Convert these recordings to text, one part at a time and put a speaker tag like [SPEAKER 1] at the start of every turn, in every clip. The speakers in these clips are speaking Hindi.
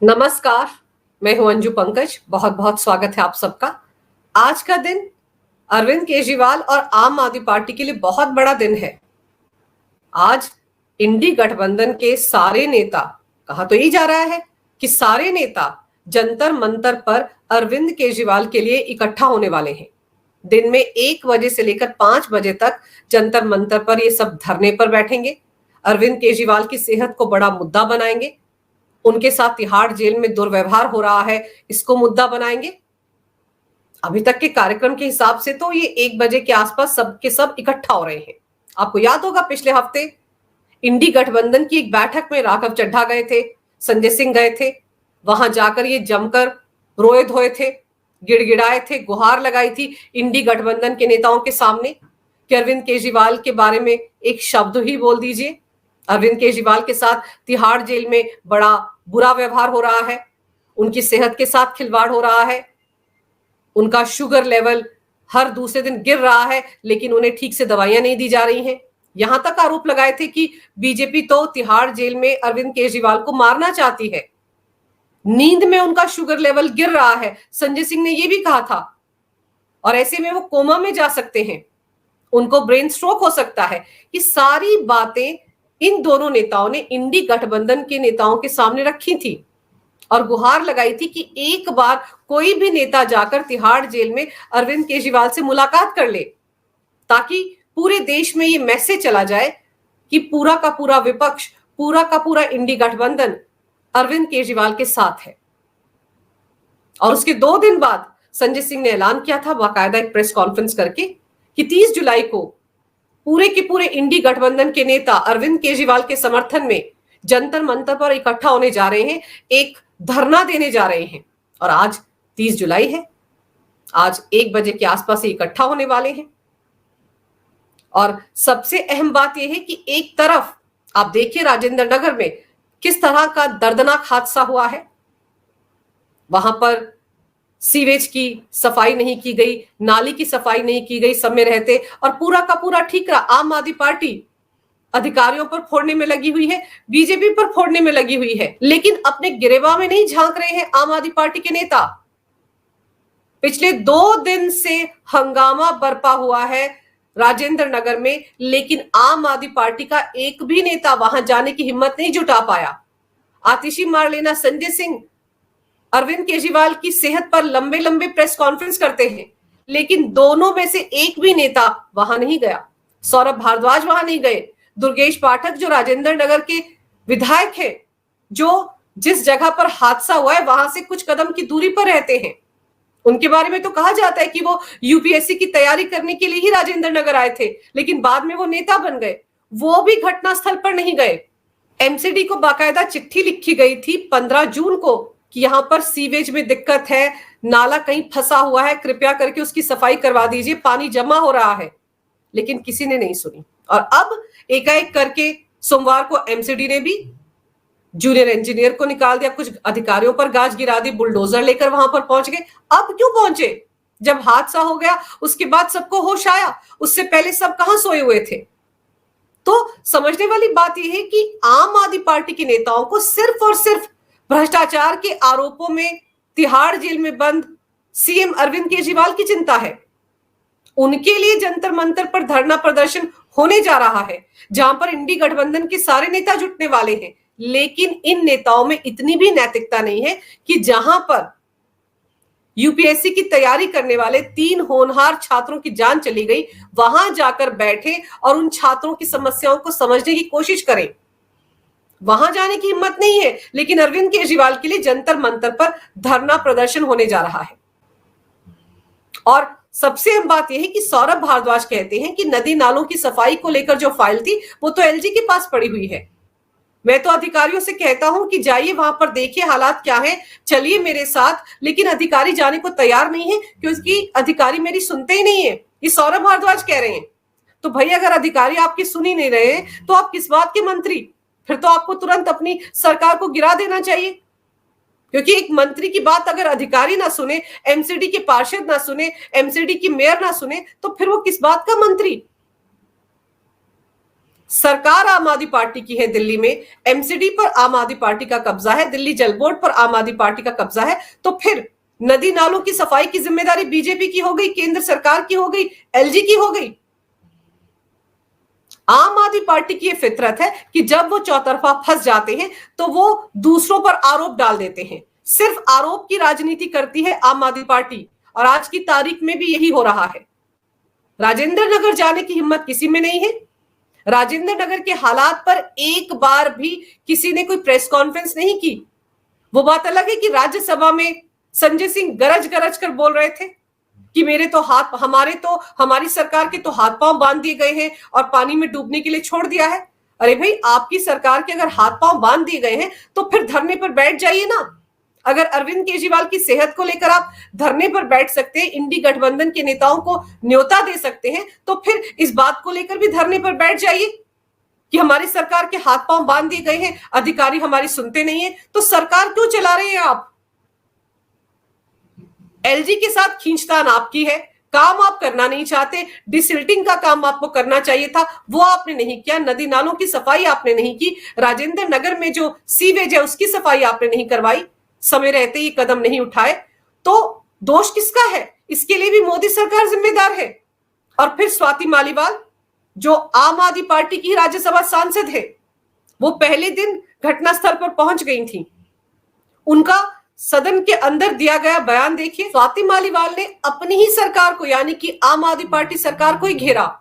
[SPEAKER 1] नमस्कार। मैं हूं अंजू पंकज। बहुत बहुत स्वागत है आप सबका। आज का दिन अरविंद केजरीवाल और आम आदमी पार्टी के लिए बहुत बड़ा दिन है। आज इंडी गठबंधन के सारे नेता, कहा तो यही जा रहा है कि सारे नेता जंतर मंतर पर अरविंद केजरीवाल के लिए इकट्ठा होने वाले हैं। दिन में 1 बजे से लेकर 5 बजे तक जंतर मंतर पर ये सब धरने पर बैठेंगे। अरविंद केजरीवाल की सेहत को बड़ा मुद्दा बनाएंगे। उनके साथ तिहाड़ जेल में दुर्व्यवहार हो रहा है, इसको मुद्दा बनाएंगे। अभी तक के कार्यक्रम के हिसाब से तो ये 1 बजे के आसपास सबके सब इकट्ठा हो रहे हैं। आपको याद होगा पिछले हफ्ते इंडी गठबंधन की एक बैठक में राघव चड्ढा गए थे, संजय सिंह गए थे। वहां जाकर ये जमकर रोए धोए थे, गिड़गिड़ाए थे, गुहार लगाई थी इंडी गठबंधन के नेताओं के सामने कि अरविंद केजरीवाल के बारे में एक शब्द ही बोल दीजिए। अरविंद केजरीवाल के साथ तिहाड़ जेल में बड़ा बुरा व्यवहार हो रहा है, उनकी सेहत के साथ खिलवाड़ हो रहा है, उनका शुगर लेवल हर दूसरे दिन गिर रहा है, लेकिन उन्हें ठीक से दवाइयां नहीं दी जा रही हैं। यहां तक आरोप लगाए थे कि बीजेपी तो तिहाड़ जेल में अरविंद केजरीवाल को मारना चाहती है, नींद में उनका शुगर लेवल गिर रहा है। संजय सिंह ने यह भी कहा था, और ऐसे में वो कोमा में जा सकते हैं, उनको ब्रेन स्ट्रोक हो सकता है। ये सारी बातें इन दोनों नेताओं ने इंडी गठबंधन के नेताओं के सामने रखी थी और गुहार लगाई थी कि एक बार कोई भी नेता जाकर तिहाड़ जेल में अरविंद केजरीवाल से मुलाकात कर ले, ताकि पूरे देश में ये मैसेज चला जाए कि पूरा का पूरा विपक्ष, पूरा का पूरा इंडी गठबंधन अरविंद केजरीवाल के साथ है। और उसके 2 दिन बाद संजय सिंह ने ऐलान किया था, बाकायदा एक प्रेस कॉन्फ्रेंस करके, कि 30 जुलाई को पूरे के पूरे इंडी गठबंधन के नेता अरविंद केजरीवाल के समर्थन में जंतर मंतर पर इकट्ठा होने जा रहे हैं, एक धरना देने जा रहे हैं। और आज 30 जुलाई है, आज 1 बजे के आसपास ही इकट्ठा होने वाले हैं। और सबसे अहम बात यह है कि एक तरफ आप देखिए राजेंद्र नगर में किस तरह का दर्दनाक हादसा हुआ है। वहां पर सीवेज की सफाई नहीं की गई, नाली की सफाई नहीं की गई समय रहते, और पूरा का पूरा ठीक रहा। आम आदमी पार्टी अधिकारियों पर फोड़ने में लगी हुई है, बीजेपी पर फोड़ने में लगी हुई है, लेकिन अपने गिरेबान में नहीं झांक रहे हैं आम आदमी पार्टी के नेता। पिछले 2 दिन से हंगामा बरपा हुआ है राजेंद्र नगर में, लेकिन आम आदमी पार्टी का एक भी नेता वहां जाने की हिम्मत नहीं जुटा पाया। आतिशी मार लेना संजय सिंह अरविंद केजरीवाल की सेहत पर लंबे लंबे प्रेस कॉन्फ्रेंस करते हैं, लेकिन दोनों में से एक भी नेता वहां नहीं गया। सौरभ भारद्वाज वहां नहीं गए, दुर्गेश पाठक जो राजेंद्र नगर के विधायक हैं, जो जिस जगह पर हादसा हुआ है वहां से कुछ कदम की दूरी पर रहते हैं, उनके बारे में तो कहा जाता है कि वो यूपीएससी की तैयारी करने के लिए ही राजेंद्र नगर आए थे, लेकिन बाद में वो नेता बन गए। वो भी घटनास्थल पर नहीं गए। एमसीडी को बाकायदा चिट्ठी लिखी गई थी 15 जून को कि यहां पर सीवेज में दिक्कत है, नाला कहीं फंसा हुआ है, कृपया करके उसकी सफाई करवा दीजिए, पानी जमा हो रहा है, लेकिन किसी ने नहीं सुनी। और अब एकाएक करके सोमवार को एमसीडी ने भी जूनियर इंजीनियर को निकाल दिया, कुछ अधिकारियों पर गाज गिरा दी, बुलडोजर लेकर वहां पर पहुंच गए। अब क्यों पहुंचे? जब हादसा हो गया उसके बाद सबको होश आया, उससे पहले सब कहां सोए हुए थे? तो समझने वाली बात यह है कि आम आदमी पार्टी के नेताओं को सिर्फ और सिर्फ भ्रष्टाचार के आरोपों में तिहाड़ जेल में बंद सीएम अरविंद केजरीवाल की चिंता है। उनके लिए जंतर मंतर पर धरना प्रदर्शन होने जा रहा है, जहां पर इंडी गठबंधन के सारे नेता जुटने वाले हैं, लेकिन इन नेताओं में इतनी भी नैतिकता नहीं है कि जहां पर यूपीएससी की तैयारी करने वाले 3 होनहार छात्रों की जान चली गई, वहां जाकर बैठे और उन छात्रों की समस्याओं को समझने की कोशिश करें। वहां जाने की हिम्मत नहीं है, लेकिन अरविंद केजरीवाल के लिए जंतर मंतर पर धरना प्रदर्शन होने जा रहा है। और सबसे अहम बात यह है कि सौरभ भारद्वाज कहते हैं कि नदी नालों की सफाई को लेकर जो फाइल थी वो तो एलजी के पास पड़ी हुई है। मैं तो अधिकारियों से कहता हूं कि जाइए वहां पर देखिए हालात क्या है, चलिए मेरे साथ, लेकिन अधिकारी जाने को तैयार नहीं है क्योंकि अधिकारी मेरी सुनते ही नहीं है। ये सौरभ भारद्वाज कह रहे हैं। तो भाई अगर अधिकारी आपकी सुन ही नहीं रहे तो आप किस बात के मंत्री? फिर तो आपको तुरंत अपनी सरकार को गिरा देना चाहिए, क्योंकि एक मंत्री की बात अगर अधिकारी ना सुने, एमसीडी के पार्षद ना सुने, एमसीडी की मेयर ना सुने, तो फिर वो किस बात का मंत्री? सरकार आम आदमी पार्टी की है दिल्ली में, एमसीडी पर आम आदमी पार्टी का कब्जा है, दिल्ली जल बोर्ड पर आम आदमी पार्टी का कब्जा है, तो फिर नदी नालों की सफाई की जिम्मेदारी बीजेपी की हो गई, केंद्र सरकार की हो गई, एलजी की हो गई। आम आदमी पार्टी की यह फितरत है कि जब वो चौतरफा फंस जाते हैं तो वो दूसरों पर आरोप डाल देते हैं। सिर्फ आरोप की राजनीति करती है आम आदमी पार्टी, और आज की तारीख में भी यही हो रहा है। राजेंद्र नगर जाने की हिम्मत किसी में नहीं है। राजेंद्र नगर के हालात पर एक बार भी किसी ने कोई प्रेस कॉन्फ्रेंस नहीं की। वो बात अलग है कि राज्यसभा में संजय सिंह गरज गरज कर बोल रहे थे कि हमारी सरकार के तो हाथ पांव बांध दिए गए हैं और पानी में डूबने के लिए छोड़ दिया है। अरे भाई, आपकी सरकार के अगर हाथ पांव बांध दिए गए हैं तो फिर धरने पर बैठ जाइए ना। अगर अरविंद केजरीवाल की सेहत को लेकर आप धरने पर बैठ सकते हैं, इंडी गठबंधन के नेताओं को न्योता दे सकते हैं, तो फिर इस बात को लेकर भी धरने पर बैठ जाइए कि हमारी सरकार के हाथ पांव बांध दिए गए हैं, अधिकारी हमारी सुनते नहीं है। तो सरकार क्यों चला रहे हैं आप? एलजी के साथ खींचतान आपकी है, काम आप करना नहीं चाहते। डिसिल्टिंग का काम आपको करना चाहिए था, वो आपने नहीं किया। नदी नालों की सफाई आपने नहीं की। राजेंद्र नगर में जो सीवेज है उसकी सफाई आपने नहीं करवाई, समय रहते ही कदम नहीं उठाए। तो दोष किसका है? इसके लिए भी मोदी सरकार जिम्मेदार है। और फिर स्वाति मालीवाल, जो आम आदमी पार्टी की राज्यसभा सांसद है, वो पहले दिन घटनास्थल पर पहुंच गई थी। उनका सदन के अंदर दिया गया बयान देखिए। स्वाति मालीवाल ने अपनी ही सरकार को, यानी कि आम आदमी पार्टी सरकार को ही घेरा।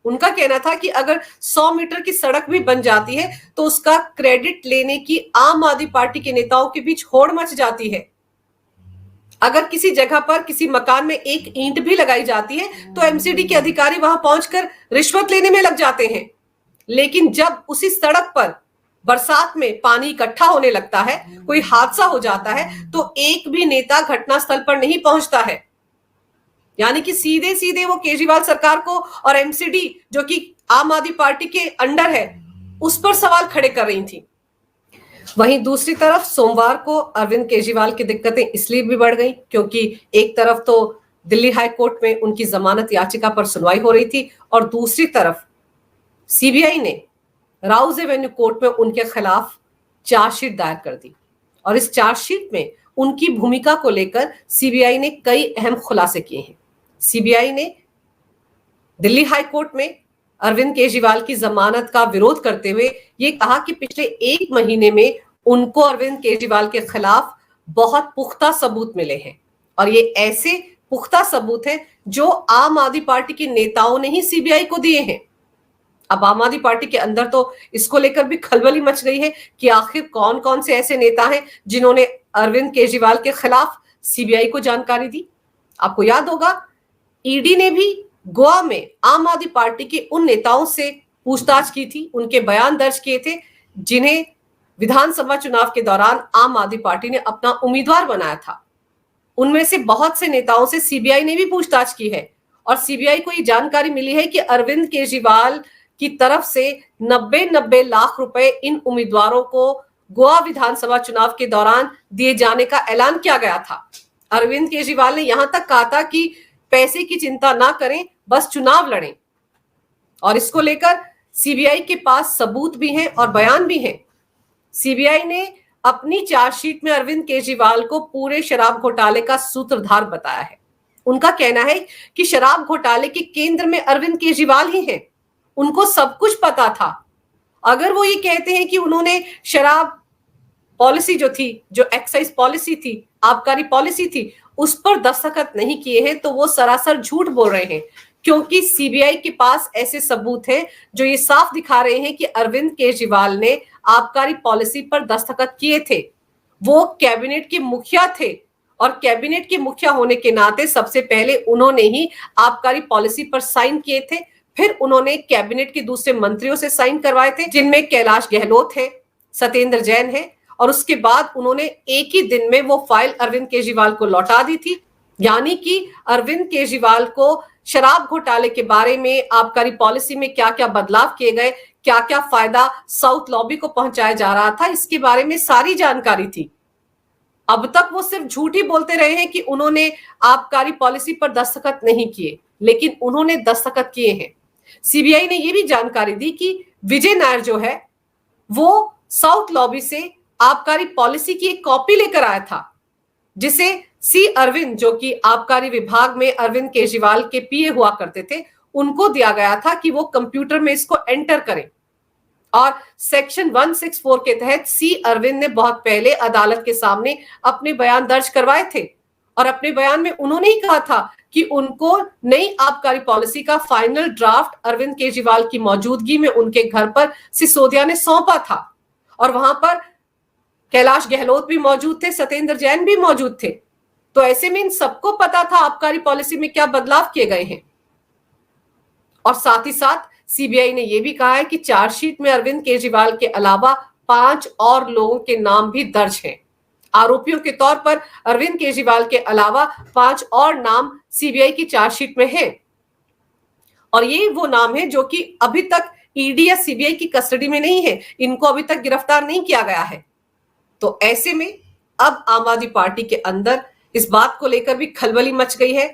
[SPEAKER 1] उनका कहना था कि अगर 100 मीटर की सड़क भी बन जाती है तो उसका क्रेडिट लेने की आम आदमी पार्टी के नेताओं के बीच होड़ मच जाती है। अगर किसी जगह पर किसी मकान में एक ईंट भी लगाई जाती है तो एमसीडी के अधिकारी वहां पहुंचकर रिश्वत लेने में लग जाते हैं। लेकिन जब उसी सड़क पर बरसात में पानी इकट्ठा होने लगता है, कोई हादसा हो जाता है, तो एक भी नेता घटनास्थल पर नहीं पहुंचता है। यानी कि सीधे सीधे वो केजरीवाल सरकार को और एमसीडी, जो कि आम आदमी पार्टी के अंडर है, उस पर सवाल खड़े कर रही थी। वहीं दूसरी तरफ सोमवार को अरविंद केजरीवाल की दिक्कतें इसलिए भी बढ़ गई क्योंकि एक तरफ तो दिल्ली हाई कोर्ट में उनकी जमानत याचिका पर सुनवाई हो रही थी और दूसरी तरफ सीबीआई ने राउज एवेन्यू कोर्ट में उनके खिलाफ चार्जशीट दायर कर दी। और इस चार्जशीट में उनकी भूमिका को लेकर सीबीआई ने कई अहम खुलासे किए हैं। सीबीआई ने दिल्ली हाई कोर्ट में अरविंद केजरीवाल की जमानत का विरोध करते हुए ये कहा कि पिछले 1 महीने में उनको अरविंद केजरीवाल के खिलाफ बहुत पुख्ता सबूत मिले हैं और ये ऐसे पुख्ता सबूत हैं जो आम आदमी पार्टी के नेताओं ने ही सीबीआई को दिए हैं। अब आम आदमी पार्टी के अंदर तो इसको लेकर भी खलबली मच गई है कि आखिर कौन कौन से ऐसे नेता हैं जिन्होंने अरविंद केजरीवाल के खिलाफ सीबीआई को जानकारी दी। आपको याद होगा, ईडी ने भी गोवा में आम आदमी पार्टी के उन नेताओं से पूछताछ की थी, उनके बयान दर्ज किए थे जिन्हें विधानसभा चुनाव के दौरान आम आदमी पार्टी ने अपना उम्मीदवार बनाया था। उनमें से बहुत से नेताओं से सीबीआई ने भी पूछताछ की है और सीबीआई को ये जानकारी मिली है कि अरविंद केजरीवाल की तरफ से 90 लाख रुपए इन उम्मीदवारों को गोवा विधानसभा चुनाव के दौरान दिए जाने का ऐलान किया गया था। अरविंद केजरीवाल ने यहां तक कहा था कि पैसे की चिंता ना करें, बस चुनाव लड़ें। और इसको लेकर सीबीआई के पास सबूत भी हैं और बयान भी हैं। सीबीआई ने अपनी चार्जशीट में अरविंद केजरीवाल को पूरे शराब घोटाले का सूत्रधार बताया है। उनका कहना है कि शराब घोटाले के केंद्र में अरविंद केजरीवाल ही हैं, उनको सब कुछ पता था। अगर वो ये कहते हैं कि उन्होंने शराब पॉलिसी जो थी, जो एक्साइज पॉलिसी थी, आबकारी पॉलिसी थी, उस पर दस्तखत नहीं किए हैं तो वो सरासर झूठ बोल रहे हैं, क्योंकि सीबीआई के पास ऐसे सबूत हैं जो ये साफ दिखा रहे हैं कि अरविंद केजरीवाल ने आबकारी पॉलिसी पर दस्तखत किए थे। वो कैबिनेट के मुखिया थे और कैबिनेट के मुखिया होने के नाते सबसे पहले उन्होंने ही आबकारी पॉलिसी पर साइन किए थे। फिर उन्होंने कैबिनेट के दूसरे मंत्रियों से साइन करवाए थे, जिनमें कैलाश गहलोत है, सत्येंद्र जैन है, और उसके बाद उन्होंने एक ही दिन में वो फाइल अरविंद केजरीवाल को लौटा दी थी। यानी कि अरविंद केजरीवाल को शराब घोटाले के बारे में, आबकारी पॉलिसी में क्या क्या बदलाव किए गए, क्या क्या फायदा साउथ लॉबी को पहुंचाया जा रहा था, इसके बारे में सारी जानकारी थी। अब तक वो सिर्फ झूठ ही बोलते रहे हैं कि उन्होंने आबकारी पॉलिसी पर दस्तखत नहीं किए, लेकिन उन्होंने दस्तखत किए हैं। सीबीआई ने यह भी जानकारी दी कि विजय नायर जो है वो साउथ लॉबी से आबकारी पॉलिसी की एक कॉपी लेकर आया था, जिसे सी अरविंद, जो कि आबकारी विभाग में अरविंद केजरीवाल के पीए हुआ करते थे, उनको दिया गया था कि वो कंप्यूटर में इसको एंटर करें। और सेक्शन 164 के तहत सी अरविंद ने बहुत पहले अदालत के सामने अपने बयान दर्ज करवाए थे, और अपने बयान में उन्होंने ही कहा था कि उनको नई आबकारी पॉलिसी का फाइनल ड्राफ्ट अरविंद केजरीवाल की मौजूदगी में उनके घर पर सिसोदिया ने सौंपा था। और वहां पर कैलाश गहलोत भी मौजूद थे, सत्येंद्र जैन भी मौजूद थे। तो ऐसे में इन सबको पता था आबकारी पॉलिसी में क्या बदलाव किए गए हैं। और साथ ही साथ सीबीआई ने यह भी कहा है कि चार्जशीट में अरविंद केजरीवाल के अलावा 5 और लोगों के नाम भी दर्ज हैं। आरोपियों के तौर पर अरविंद केजरीवाल के अलावा 5 और नाम सीबीआई की चार्जशीट में हैं। और ये वो नाम है जो कि अभी तक ईडी या सीबीआई की कस्टडी में नहीं है, इनको अभी तक गिरफ्तार नहीं किया गया है। तो ऐसे में अब आम आदमी पार्टी के अंदर इस बात को लेकर भी खलबली मच गई है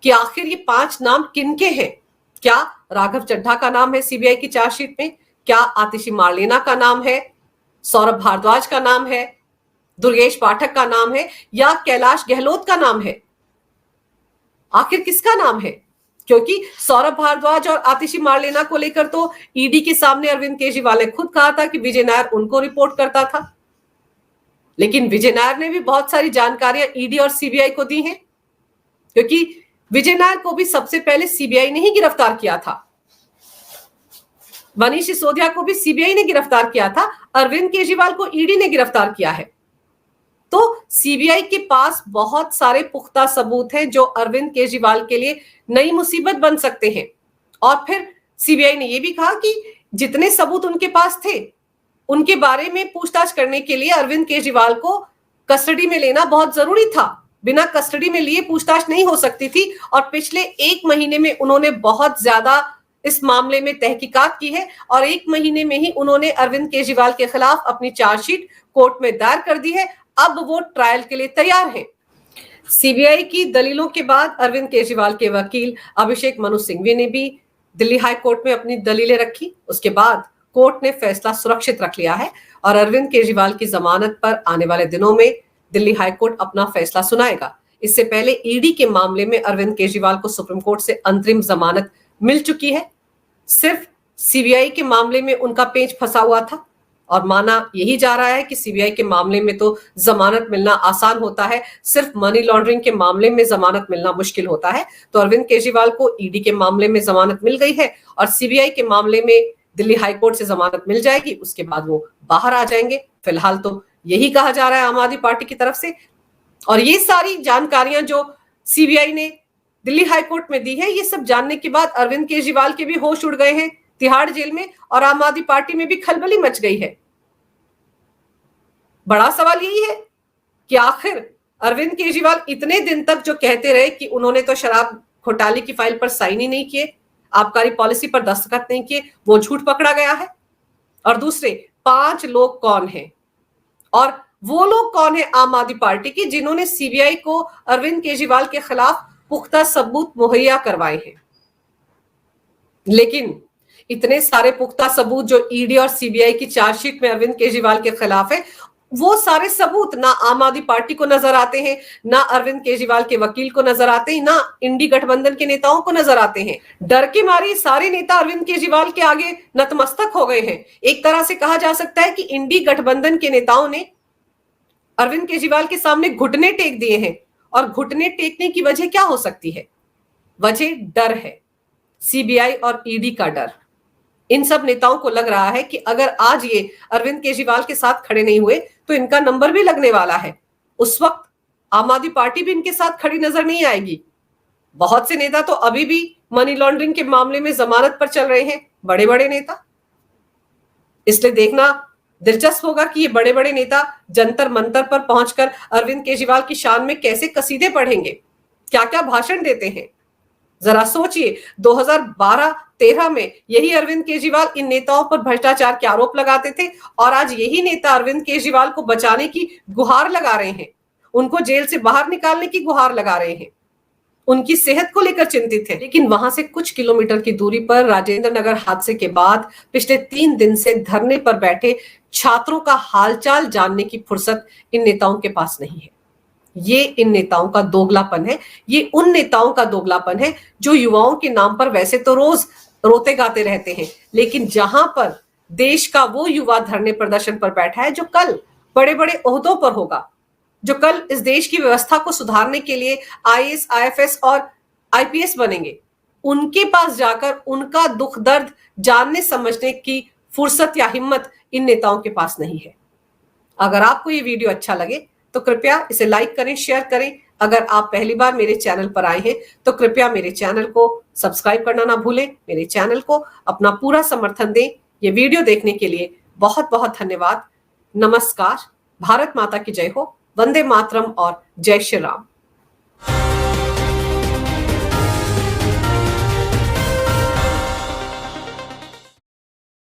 [SPEAKER 1] कि आखिर ये 5 नाम किनके हैं। क्या राघव चड्ढा का नाम है सीबीआई की चार्जशीट में? क्या आतिशी मार्लेना का नाम है? सौरभ भारद्वाज का नाम है? दुर्गेश पाठक का नाम है? या कैलाश गहलोत का नाम है? आखिर किसका नाम है? क्योंकि सौरभ भारद्वाज और आतिशी मार्लेना को लेकर तो ईडी के सामने अरविंद केजरीवाल ने खुद कहा था कि विजय नायर उनको रिपोर्ट करता था। लेकिन विजय नायर ने भी बहुत सारी जानकारियां ईडी और सीबीआई को दी हैं, क्योंकि विजय नायर को भी सबसे पहले सीबीआई ने ही गिरफ्तार किया था। मनीष सिसोदिया को भी सीबीआई ने गिरफ्तार किया था, अरविंद केजरीवाल को ईडी ने गिरफ्तार किया है। तो सीबीआई के पास बहुत सारे पुख्ता सबूत हैं जो अरविंद केजरीवाल के लिए नई मुसीबत बन सकते हैं। और फिर सीबीआई ने यह भी कहा कि जितने सबूत उनके पास थे उनके बारे में पूछताछ करने के लिए अरविंद केजरीवाल को कस्टडी में लेना बहुत जरूरी था। बिना कस्टडी में लिए पूछताछ नहीं हो सकती थी। और पिछले 1 महीने में उन्होंने बहुत ज्यादा इस मामले में तहकीकात की है, और 1 महीने में ही उन्होंने अरविंद केजरीवाल के खिलाफ अपनी चार्जशीट कोर्ट में दायर कर दी है। अब वो ट्रायल के लिए तैयार हैं। सीबीआई की दलीलों के बाद अरविंद केजरीवाल के वकील अभिषेक मनु सिंघवी ने भी दिल्ली हाई कोर्ट में अपनी दलीलें रखी। उसके बाद कोर्ट ने फैसला सुरक्षित रख लिया है और अरविंद केजरीवाल की जमानत पर आने वाले दिनों में दिल्ली हाई कोर्ट अपना फैसला सुनाएगा। इससे पहले ईडी के मामले में अरविंद केजरीवाल को सुप्रीम कोर्ट से अंतरिम जमानत मिल चुकी है। सिर्फ सीबीआई के मामले में उनका पेच फंसा हुआ था, और माना यही जा रहा है कि सीबीआई के मामले में तो जमानत मिलना आसान होता है, सिर्फ मनी लॉन्ड्रिंग के मामले में जमानत मिलना मुश्किल होता है। तो अरविंद केजरीवाल को ईडी के मामले में जमानत मिल गई है और सीबीआई के मामले में दिल्ली हाईकोर्ट से जमानत मिल जाएगी, उसके बाद वो बाहर आ जाएंगे। फिलहाल तो यही कहा जा रहा है आम आदमी पार्टी की तरफ से। और ये सारी जानकारियां जो सीबीआई ने दिल्ली हाईकोर्ट में दी है, ये सब जानने के बाद अरविंद केजरीवाल के भी होश उड़ गए हैं तिहाड़ जेल में, और आम आदमी पार्टी में भी खलबली मच गई है। बड़ा सवाल यही है कि आखिर अरविंद केजरीवाल इतने दिन तक जो कहते रहे कि उन्होंने तो शराब घोटाले की फाइल पर साइन ही नहीं किए, आबकारी पॉलिसी पर दस्तखत नहीं किए, वो झूठ पकड़ा गया है। और दूसरे 5 लोग कौन हैं, और वो लोग कौन है आम आदमी पार्टी की जिन्होंने सीबीआई को अरविंद केजरीवाल के खिलाफ पुख्ता सबूत मुहैया करवाए हैं। लेकिन इतने सारे पुख्ता सबूत जो ईडी और सीबीआई की चार्जशीट में अरविंद केजरीवाल के खिलाफ है, वो सारे सबूत ना आम आदमी पार्टी को नजर आते हैं, ना अरविंद केजरीवाल के वकील को नजर आते हैं, ना इंडी गठबंधन के नेताओं को नजर आते हैं। डर के मारे सारे नेता अरविंद केजरीवाल के आगे नतमस्तक हो गए हैं। एक तरह से कहा जा सकता है कि इंडी गठबंधन के नेताओं ने अरविंद केजरीवाल के सामने घुटने टेक दिए हैं। और घुटने टेकने की वजह क्या हो सकती है? वजह डर है, सीबीआई और ईडी का डर। इन सब नेताओं को लग रहा है कि अगर आज ये अरविंद केजरीवाल के साथ खड़े नहीं हुए तो इनका नंबर भी लगने वाला है। उस वक्त आम आदमी पार्टी भी इनके साथ खड़ी नजर नहीं आएगी। बहुत से नेता तो अभी भी मनी लॉन्ड्रिंग के मामले में जमानत पर चल रहे हैं, बड़े बड़े नेता। इसलिए देखना दिलचस्प होगा कि ये बड़े बड़े नेता जंतर मंतर पर पहुंचकर अरविंद केजरीवाल की शान में कैसे कसीदे पढ़ेंगे, क्या क्या भाषण देते हैं। जरा सोचिए, 2012-13 में यही अरविंद केजरीवाल इन नेताओं पर भ्रष्टाचार के आरोप लगाते थे, और आज यही नेता अरविंद केजरीवाल को बचाने की गुहार लगा रहे हैं, उनको जेल से बाहर निकालने की गुहार लगा रहे हैं। उनकी सेहत को लेकर चिंतित थे। लेकिन वहां से कुछ किलोमीटर की दूरी पर राजेंद्र नगर हादसे के बाद पिछले 3 दिन से धरने पर बैठे छात्रों का हालचाल जानने की फुर्सत इन नेताओं के पास नहीं है। ये इन नेताओं का दोगलापन है। ये उन नेताओं का दोगलापन है जो युवाओं के नाम पर वैसे तो रोज रोते गाते रहते हैं, लेकिन जहां पर देश का वो युवा धरने प्रदर्शन पर बैठा है जो कल बड़े बड़े ओहदों पर होगा, जो कल इस देश की व्यवस्था को सुधारने के लिए आईएएस, आईएफएस और आईपीएस बनेंगे, उनके पास जाकर उनका दुख दर्द जानने समझने की फुर्सत या हिम्मत इन नेताओं के पास नहीं है। अगर आपको ये वीडियो अच्छा लगे तो कृपया इसे लाइक करें, शेयर करें। अगर आप पहली बार मेरे चैनल पर आए हैं तो कृपया मेरे चैनल को सब्सक्राइब करना ना भूलें। मेरे चैनल को अपना पूरा समर्थन दें। ये वीडियो देखने के लिए बहुत बहुत धन्यवाद। नमस्कार। भारत माता की जय हो। वंदे मातरम और जय श्री राम।